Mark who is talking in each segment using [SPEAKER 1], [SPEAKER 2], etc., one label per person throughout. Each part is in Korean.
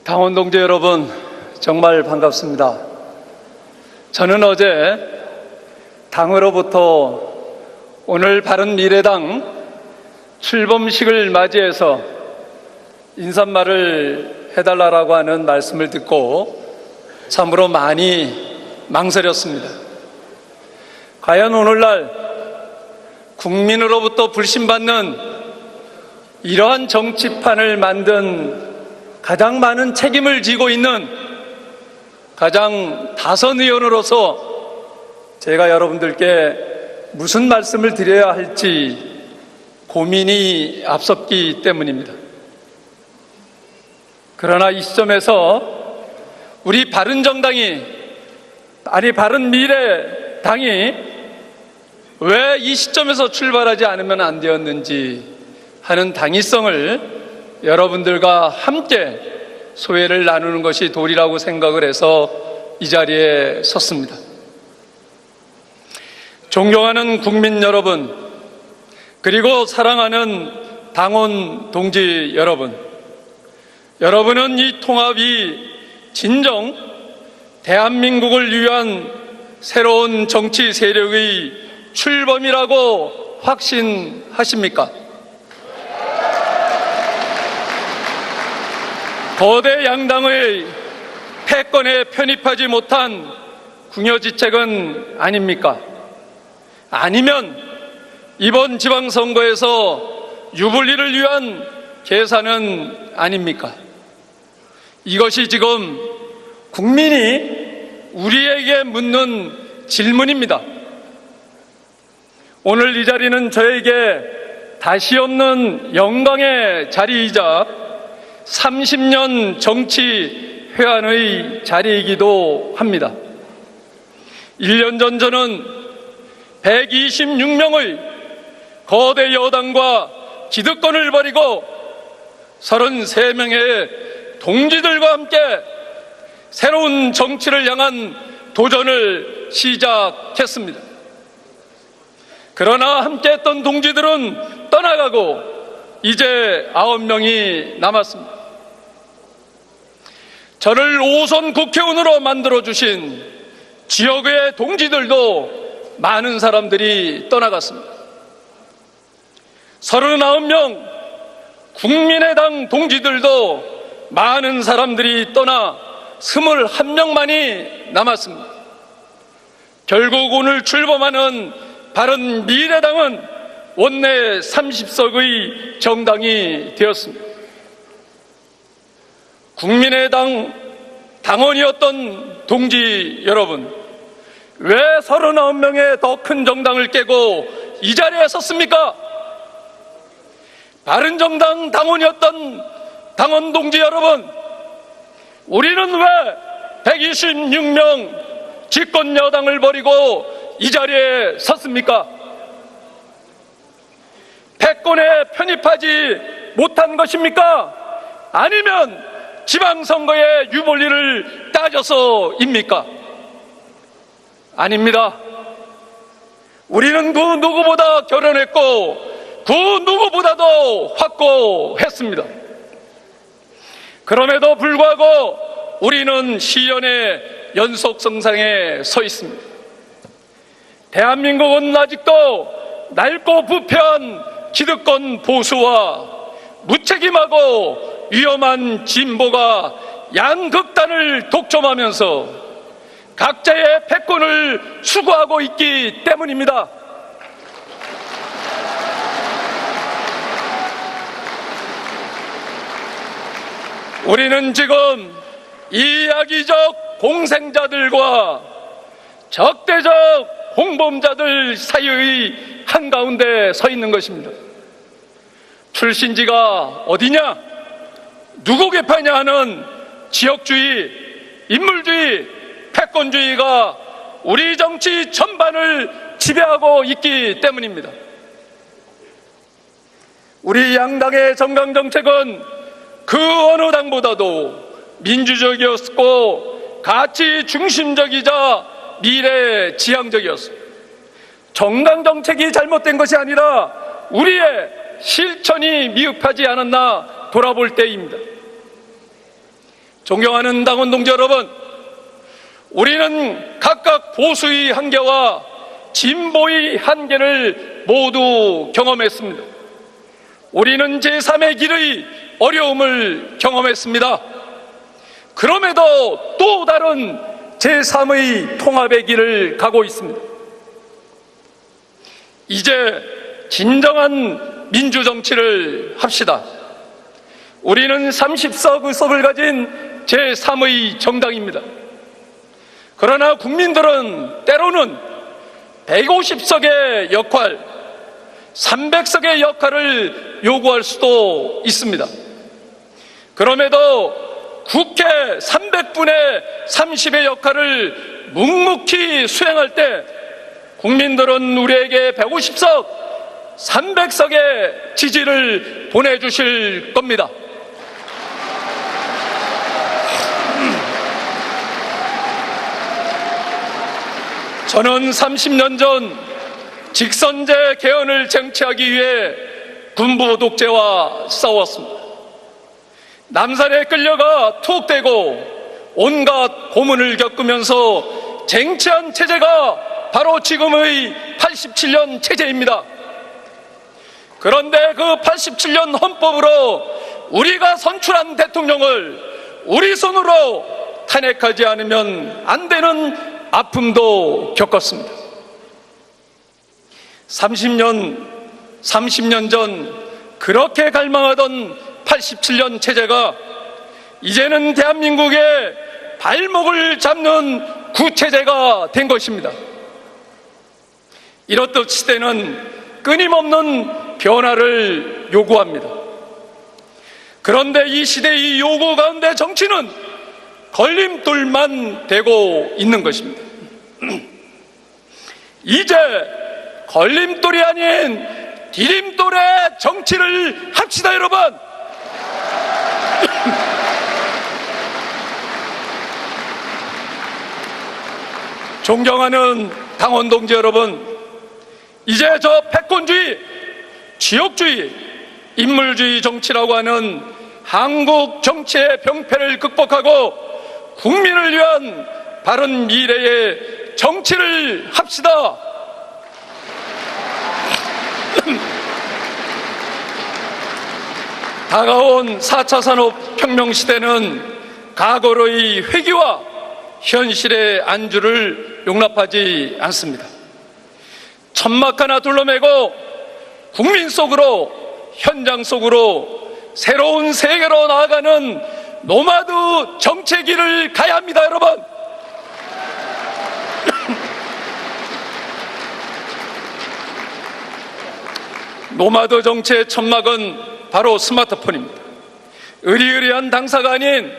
[SPEAKER 1] 당원 동지 여러분, 정말 반갑습니다. 저는 어제 당으로부터 오늘 바른미래당 출범식을 맞이해서 인사말을 해달라고 하는 말씀을 듣고 참으로 많이 망설였습니다. 과연 오늘날 국민으로부터 불신받는 이러한 정치판을 만든 가장 많은 책임을 지고 있는 가장 다선 의원으로서 제가 여러분들께 무슨 말씀을 드려야 할지 고민이 앞섰기 때문입니다. 그러나 이 시점에서 우리 바른미래당이 왜 이 시점에서 출발하지 않으면 안 되었는지 하는 당위성을 여러분들과 함께 소회를 나누는 것이 도리라고 생각을 해서 이 자리에 섰습니다. 존경하는 국민 여러분, 그리고 사랑하는 당원 동지 여러분, 여러분은 이 통합이 진정 대한민국을 위한 새로운 정치 세력의 출범이라고 확신하십니까? 거대 양당의 패권에 편입하지 못한 궁여지책은 아닙니까? 아니면 이번 지방선거에서 유불리를 위한 계산은 아닙니까? 이것이 지금 국민이 우리에게 묻는 질문입니다. 오늘 이 자리는 저에게 다시 없는 영광의 자리이자 30년 정치 회한의 자리이기도 합니다. 1년 전 저는 126명의 거대 여당과 기득권을 버리고 33명의 동지들과 함께 새로운 정치를 향한 도전을 시작했습니다. 그러나 함께했던 동지들은 떠나가고 이제 9명이 남았습니다. 저를 5선 국회의원으로 만들어주신 지역의 동지들도 많은 사람들이 떠나갔습니다. 39명 국민의당 동지들도 많은 사람들이 떠나 21명만이 남았습니다. 결국 오늘 출범하는 바른미래당은 원내 30석의 정당이 되었습니다. 국민의당 당원이었던 동지 여러분, 왜 39명의 더 큰 정당을 깨고 이 자리에 섰습니까? 바른정당 당원이었던 당원 동지 여러분, 우리는 왜 126명 집권 여당을 버리고 이 자리에 섰습니까? 패권에 편입하지 못한 것입니까? 아니면 지방선거의 유불리를 따져서입니까? 아닙니다. 우리는 그 누구보다 결연했고 그 누구보다도 확고했습니다. 그럼에도 불구하고 우리는 시련의 연속선상에 서 있습니다. 대한민국은 아직도 낡고 부패한 기득권 보수와 무책임하고 위험한 진보가 양극단을 독점하면서 각자의 패권을 추구하고 있기 때문입니다. 우리는 지금 이야기적 공생자들과 적대적 공범자들 사이의 한가운데 서 있는 것입니다. 출신지가 어디냐? 누구 계파냐 하는 지역주의, 인물주의, 패권주의가 우리 정치 전반을 지배하고 있기 때문입니다. 우리 양당의 정강정책은 그 어느 당보다도 민주적이었고 가치 중심적이자 미래지향적이었습니다. 정강정책이 잘못된 것이 아니라 우리의 실천이 미흡하지 않았나 돌아볼 때입니다. 존경하는 당원 동지 여러분, 우리는 각각 보수의 한계와 진보의 한계를 모두 경험했습니다. 우리는 제3의 길의 어려움을 경험했습니다. 그럼에도 또 다른 제3의 통합의 길을 가고 있습니다. 이제 진정한 민주정치를 합시다. 우리는 30석 의석을 가진 제3의 정당입니다. 그러나 국민들은 때로는 150석의 역할, 300석의 역할을 요구할 수도 있습니다. 그럼에도 국회 300분의 30의 역할을 묵묵히 수행할 때 국민들은 우리에게 150석, 300석의 지지를 보내주실 겁니다. 저는 30년 전 직선제 개헌을 쟁취하기 위해 군부 독재와 싸웠습니다. 남산에 끌려가 투옥되고 온갖 고문을 겪으면서 쟁취한 체제가 바로 지금의 87년 체제입니다. 그런데 그 87년 헌법으로 우리가 선출한 대통령을 우리 손으로 탄핵하지 않으면 안 되는 아픔도 겪었습니다. 30년 전 그렇게 갈망하던 87년 체제가 이제는 대한민국의 발목을 잡는 구체제가 된 것입니다. 이렇듯 시대는 끊임없는 변화를 요구합니다. 그런데 이 시대의 요구 가운데 정치는 걸림돌만 되고 있는 것입니다. 이제 걸림돌이 아닌 디딤돌의 정치를 합시다, 여러분. 존경하는 당원 동지 여러분, 이제 저 패권주의, 지역주의, 인물주의 정치라고 하는 한국 정치의 병폐를 극복하고 국민을 위한 바른 미래의 정치를 합시다. 다가온 4차 산업혁명 시대는 과거의 회귀와 현실의 안주를 용납하지 않습니다. 천막 하나 둘러매고 국민 속으로, 현장 속으로 새로운 세계로 나아가는 노마드 정책기를 가야 합니다, 여러분. 노마드 정치의 천막은 바로 스마트폰입니다. 의리의리한 당사가 아닌,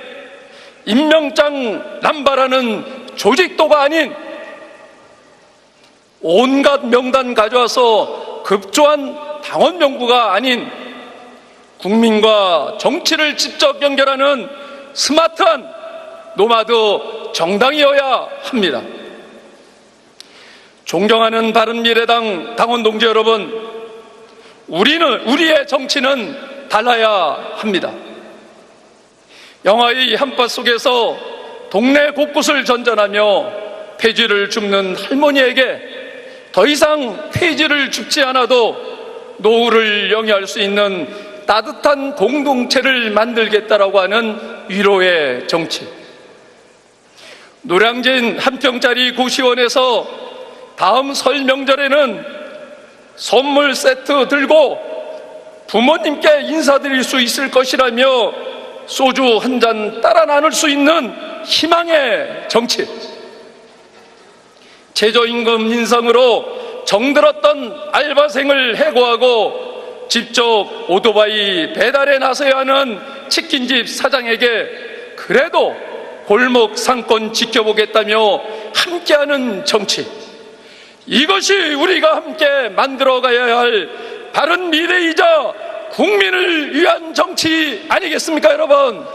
[SPEAKER 1] 임명장 남발하는 조직도가 아닌, 온갖 명단 가져와서 급조한 당원 명부가 아닌 국민과 정치를 직접 연결하는 스마트한 노마드 정당이어야 합니다. 존경하는 바른미래당 당원 동지 여러분, 우리의 정치는 달라야 합니다. 영화의 한파 속에서 동네 곳곳을 전전하며 폐지를 줍는 할머니에게 더 이상 폐지를 줍지 않아도 노후를 영위할 수 있는 따뜻한 공동체를 만들겠다라고 하는 위로의 정치. 노량진 한 평짜리 고시원에서 다음 설 명절에는 선물 세트 들고 부모님께 인사드릴 수 있을 것이라며 소주 한 잔 따라 나눌 수 있는 희망의 정치. 최저임금 인상으로 정들었던 알바생을 해고하고 직접 오토바이 배달에 나서야 하는 치킨집 사장에게 그래도 골목 상권 지켜보겠다며 함께하는 정치. 이것이 우리가 함께 만들어가야 할 바른 미래이자 국민을 위한 정치 아니겠습니까, 여러분?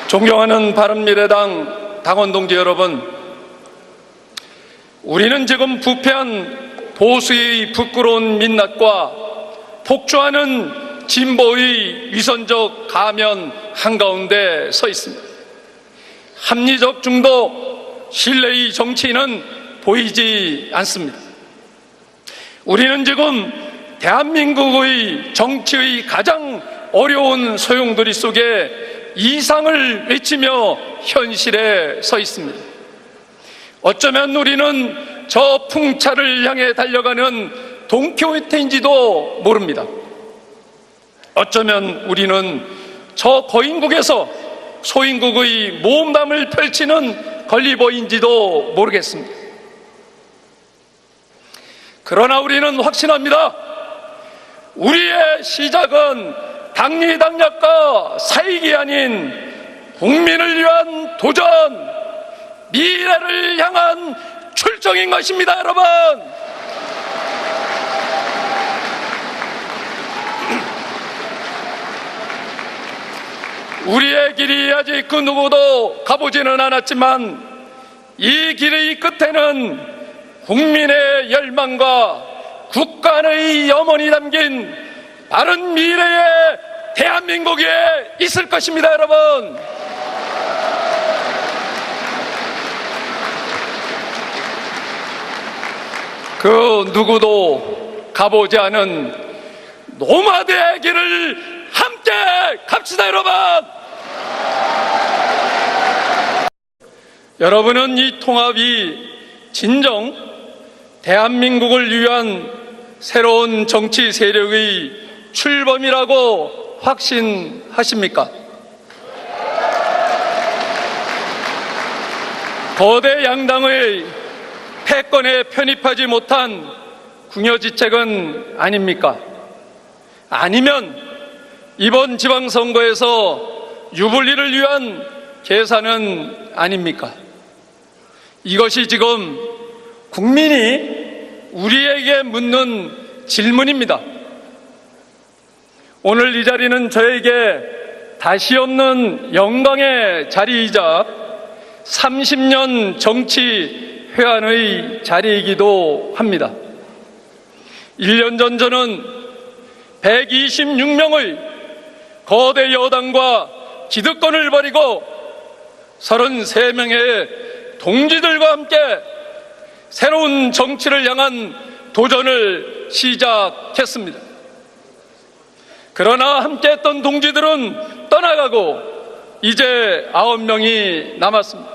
[SPEAKER 1] 존경하는 바른미래당 당원 동지 여러분, 우리는 지금 부패한 보수의 부끄러운 민낯과 폭주하는 진보의 위선적 가면 한가운데 서 있습니다. 합리적 중도, 신뢰의 정치인은 보이지 않습니다. 우리는 지금 대한민국의 정치의 가장 어려운 소용돌이 속에 이상을 외치며 현실에 서 있습니다. 어쩌면 우리는 저 풍차를 향해 달려가는 돈키호테인지도 모릅니다. 어쩌면 우리는 저 거인국에서 소인국의 모험담을 펼치는 걸리버인지도 모르겠습니다. 그러나 우리는 확신합니다. 우리의 시작은 당리당략과 사익이 아닌 국민을 위한 도전, 미래를 향한 출정인 것입니다, 여러분. 우리의 길이 아직 그 누구도 가보지는 않았지만 이 길의 끝에는 국민의 열망과 국간의 염원이 담긴 바른 미래의 대한민국에 있을 것입니다, 여러분. 그 누구도 가보지 않은 노마드의 길을 함께 갑시다, 여러분. 여러분은 이 통합이 진정 대한민국을 위한 새로운 정치 세력의 출범이라고 확신하십니까? 거대 양당의 패권에 편입하지 못한 궁여지책은 아닙니까? 아니면 이번 지방선거에서 유불리를 위한 계산은 아닙니까? 이것이 지금 국민이 우리에게 묻는 질문입니다. 오늘 이 자리는 저에게 다시 없는 영광의 자리이자 30년 정치 회한의 자리이기도 합니다. 1년 전 저는 126명의 거대 여당과 기득권을 버리고 33명의 동지들과 함께 새로운 정치를 향한 도전을 시작했습니다. 그러나 함께했던 동지들은 떠나가고 이제 9명이 남았습니다.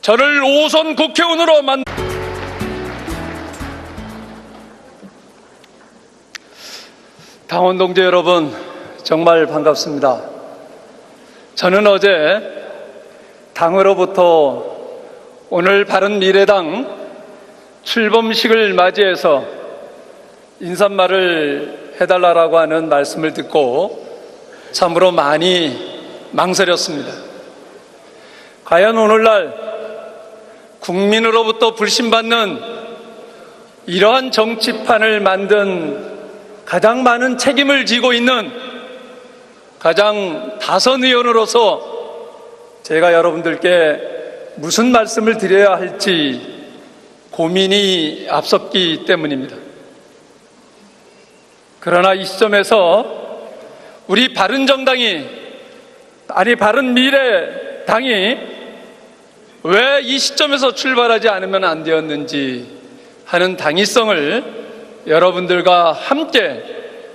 [SPEAKER 1] 저를 5선 국회의원으로 당원 동지 여러분, 정말 반갑습니다. 저는 어제 당으로부터 오늘 바른미래당 출범식을 맞이해서 인사말을 해달라고 하는 말씀을 듣고 참으로 많이 망설였습니다. 과연 오늘날 국민으로부터 불신받는 이러한 정치판을 만든 가장 많은 책임을 지고 있는 가장 다선 의원으로서 제가 여러분들께 무슨 말씀을 드려야 할지 고민이 앞섰기 때문입니다. 그러나 이 시점에서 우리 바른정당이, 바른미래당이 왜 이 시점에서 출발하지 않으면 안 되었는지 하는 당위성을 여러분들과 함께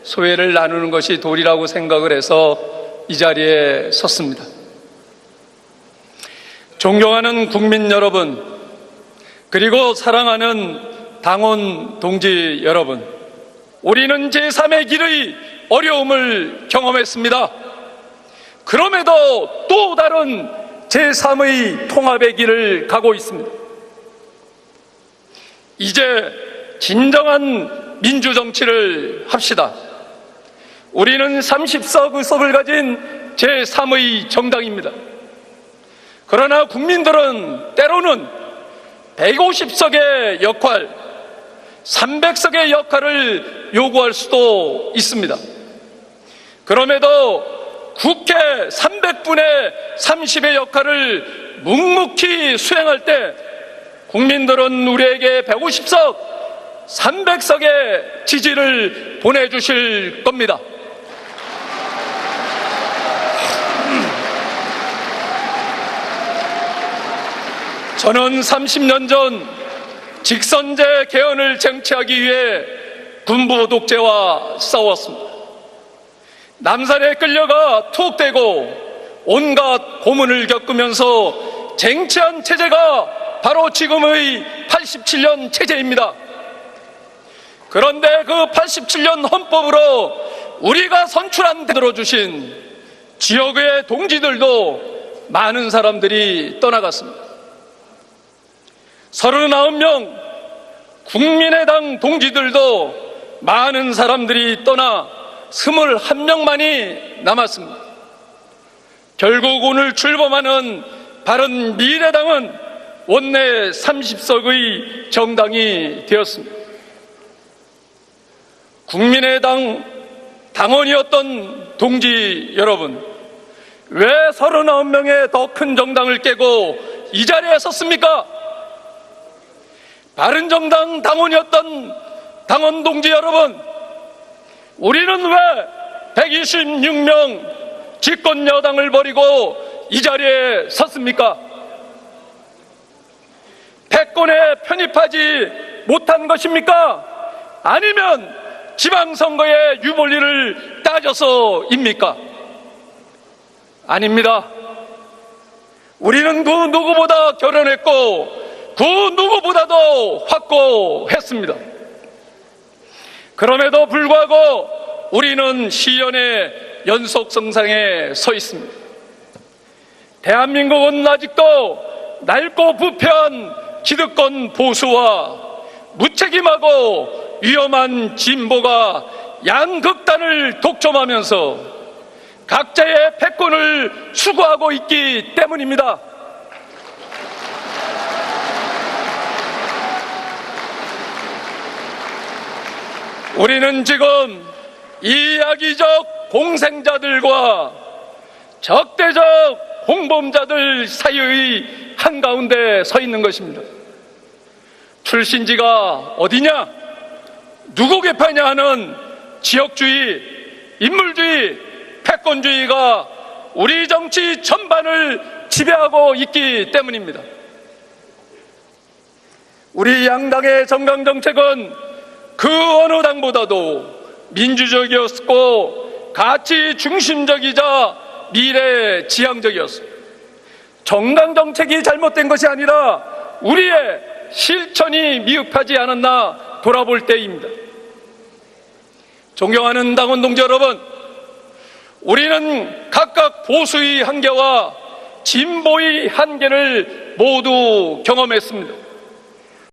[SPEAKER 1] 소회를 나누는 것이 도리라고 생각을 해서 이 자리에 섰습니다. 존경하는 국민 여러분, 그리고 사랑하는 당원 동지 여러분, 우리는 제3의 길의 어려움을 경험했습니다. 그럼에도 또 다른 제3의 통합의 길을 가고 있습니다. 이제 진정한 민주정치를 합시다. 우리는 30석 의석을 가진 제3의 정당입니다. 그러나 국민들은 때로는 150석의 역할, 300석의 역할을 요구할 수도 있습니다. 그럼에도 국회 300분의 30의 역할을 묵묵히 수행할 때 국민들은 우리에게 150석, 300석의 지지를 보내주실 겁니다. 저는 30년 전 직선제 개헌을 쟁취하기 위해 군부 독재와 싸웠습니다. 남산에 끌려가 투옥되고 온갖 고문을 겪으면서 쟁취한 체제가 바로 지금의 87년 체제입니다. 그런데 그 87년 헌법으로 우리가 선출한 대로 주신 지역의 동지들도 많은 사람들이 떠나갔습니다. 39명 국민의당 동지들도 많은 사람들이 떠나 21명만이 남았습니다. 결국 오늘 출범하는 바른미래당은 원내 30석의 정당이 되었습니다. 국민의당 당원이었던 동지 여러분, 왜 39명의 더 큰 정당을 깨고 이 자리에 섰습니까? 바른정당 당원이었던 당원 동지 여러분, 우리는 왜 126명 집권 여당을 버리고 이 자리에 섰습니까? 패권에 편입하지 못한 것입니까? 아니면 지방선거의 유불리를 따져서입니까? 아닙니다. 우리는 그 누구보다 결연했고 그 누구보다도 확고했습니다. 그럼에도 불구하고 우리는 시연의 연속성상에 서 있습니다. 대한민국은 아직도 낡고 부패한 기득권 보수와 무책임하고 위험한 진보가 양극단을 독점하면서 각자의 패권을 추구하고 있기 때문입니다. 우리는 지금 이 악의적 공생자들과 적대적 공범자들 사이의 한가운데 서 있는 것입니다. 출신지가 어디냐? 누구 계파냐 하는 지역주의, 인물주의, 패권주의가 우리 정치 전반을 지배하고 있기 때문입니다. 우리 양당의 정강정책은 그 어느 당보다도 민주적이었고 가치 중심적이자 미래 지향적이었습니다. 정강정책이 잘못된 것이 아니라 우리의 실천이 미흡하지 않았나 돌아볼 때입니다. 존경하는 당원 동지 여러분, 우리는 각각 보수의 한계와 진보의 한계를 모두 경험했습니다.